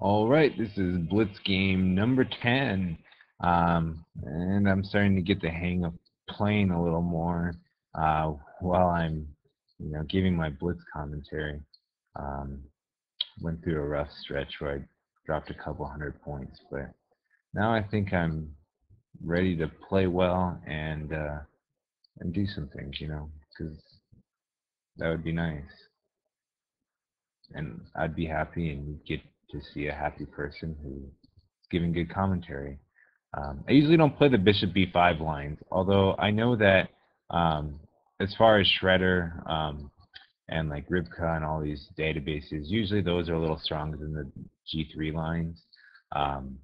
All right, this is Blitz game number 10. And I'm starting to get the hang of playing a little more while I'm, giving my Blitz commentary. Um, Went through a rough stretch where I dropped a couple hundred points, but now I think I'm ready to play well and do some things, because that would be nice. And I'd be happy and get to see a happy person who's giving good commentary. I usually don't play the bishop b5 lines, although I know that um, as far as Shredder and like Ribka and all these databases, usually those are a little stronger than the g3 lines. Um,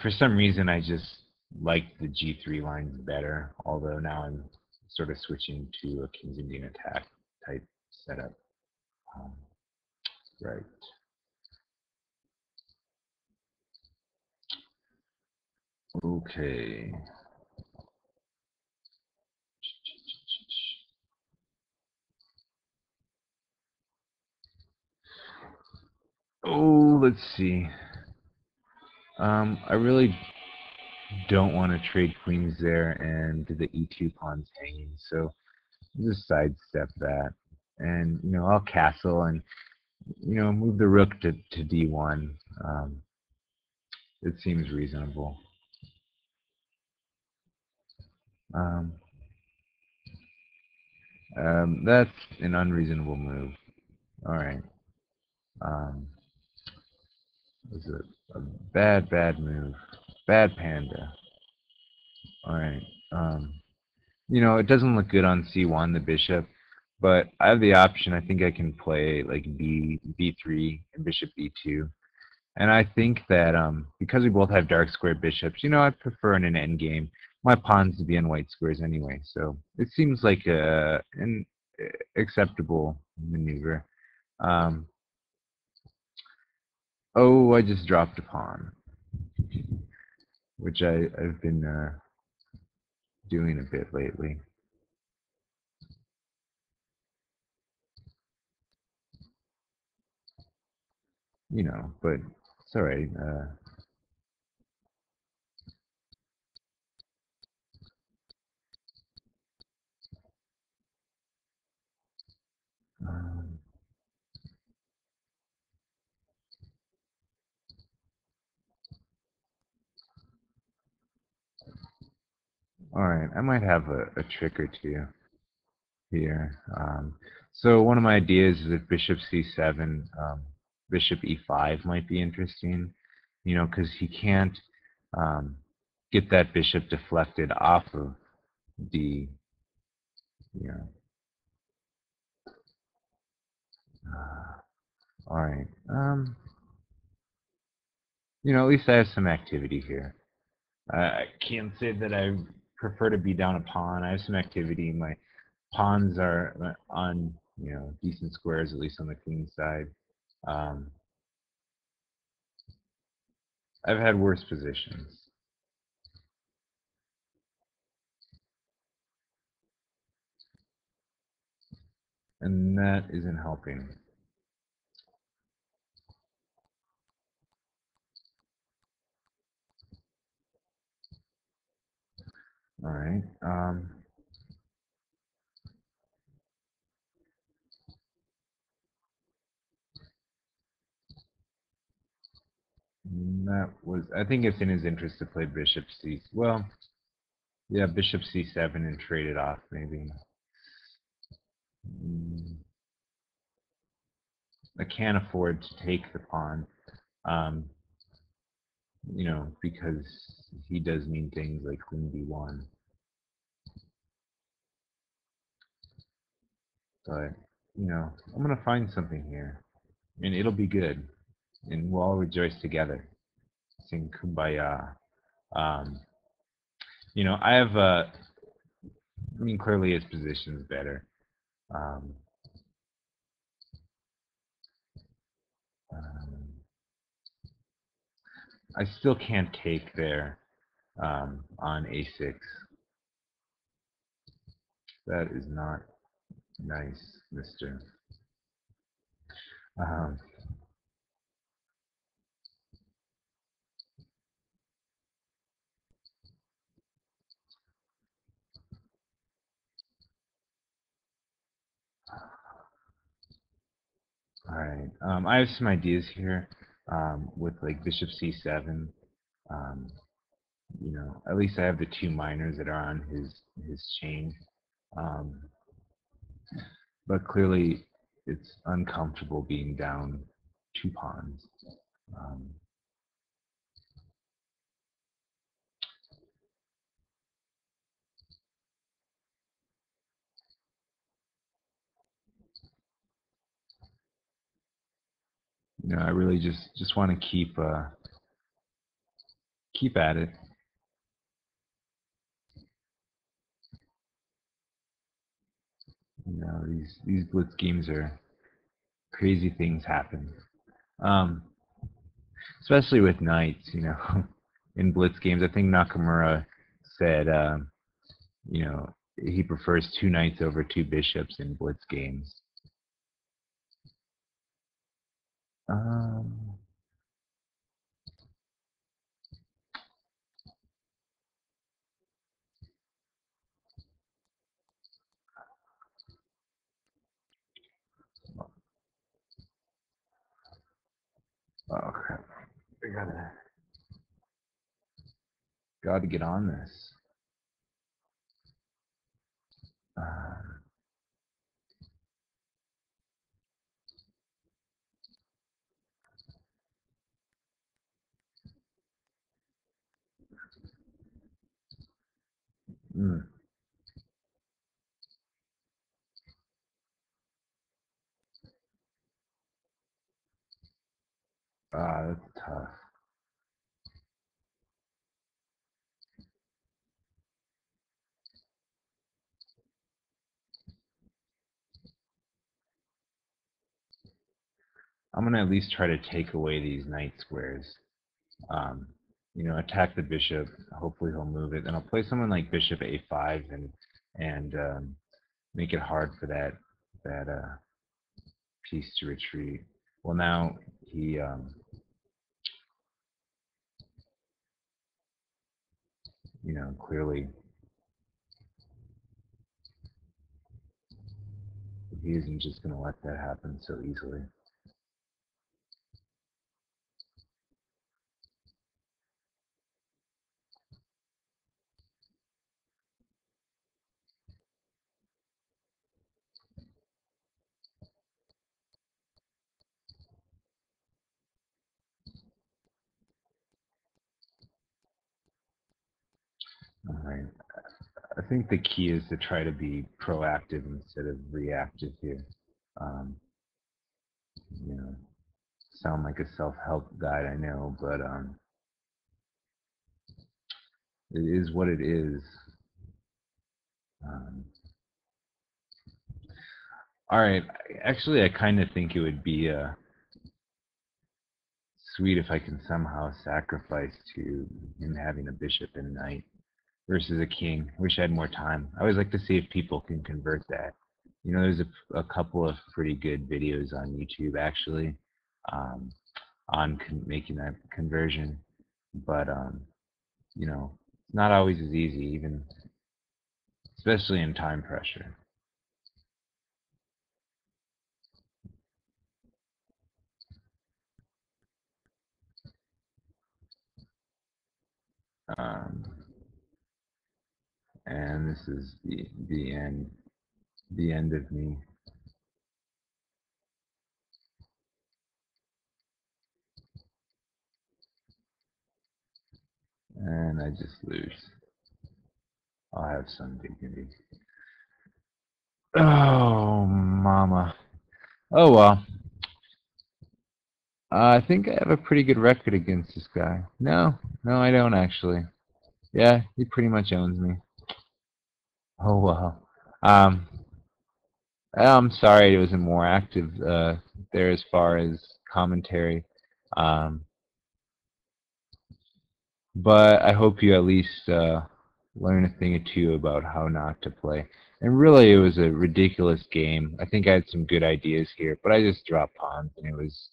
for some reason, I just like the g3 lines better, although now I'm sort of switching to a King's Indian attack type setup. Um, right. Okay. Oh, let's see. I really don't want to trade queens there and the e2 pawns hanging, so just sidestep that. And, I'll castle and, move the rook to d1. It seems reasonable. Um, that's an unreasonable move. All right. Um, it was a bad move. Bad panda. All right. It doesn't look good on c1, the bishop, but I have the option. I think I can play like b3 and bishop b2. And I think that because we both have dark square bishops, I prefer in an endgame my pawns to be on white squares anyway. So it seems like an acceptable maneuver. Um, oh, I just dropped a pawn, which I've been doing a bit lately. But it's all right. Um, all right, I might have a trick or two here. So one of my ideas is if bishop c7, bishop e5 might be interesting, because he can't um, get that bishop deflected off of d, you know. Uh, all right. At least I have some activity here. I can't say that I prefer to be down a pawn. I have some activity. My pawns are on, decent squares, at least on the queen side. Um, I've had worse positions, and that isn't helping. All right. That was. I think it's in his interest to play bishop c. Well, yeah, bishop c7 and trade it off maybe. Mm, I can't afford to take the pawn, um, because he does mean things like queen d1. But I'm gonna find something here, and it'll be good, and we'll all rejoice together, sing kumbaya. Um, I have I mean, clearly his position is better. Um, um, I still can't take there on a6. That is not nice, Mister. Um, All right. I have some ideas here with like bishop c7. Um, at least I have the two minors that are on his chain. Um, but clearly, it's uncomfortable being down two pawns. Um, I really just want to keep at it. These blitz games are crazy things happen. Um, Especially with knights. In blitz games, I think Nakamura said, he prefers two knights over two bishops in blitz games. Um, oh crap! I gotta get on this. Uh, mm, that's tough. I'm gonna at least try to take away these knight squares. Um, attack the bishop. Hopefully he'll move it. Then I'll play someone like bishop a5 and make it hard for that piece to retreat. Well, now he clearly he isn't just going to let that happen so easily. All right. I think the key is to try to be proactive instead of reactive here. Um, you know, Sound like a self-help guide, I know, but it is what it is. Um, all right. Actually, I kind of think it would be sweet if I can somehow sacrifice to him having a bishop and knight versus a king. I wish I had more time. I always like to see if people can convert that. There's a couple of pretty good videos on YouTube actually um, on making that conversion, but it's not always as easy, even especially in time pressure. Um, and this is the end of me. And I just lose. I'll have some dignity. Oh, mama. Oh, well. I think I have a pretty good record against this guy. No, I don't actually. Yeah, he pretty much owns me. Oh, well. Um, I'm sorry it wasn't more active there as far as commentary. Um, but I hope you at least learn a thing or two about how not to play. And really, it was a ridiculous game. I think I had some good ideas here, but I just dropped pawns, and it was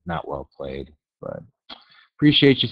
not well played. But appreciate you.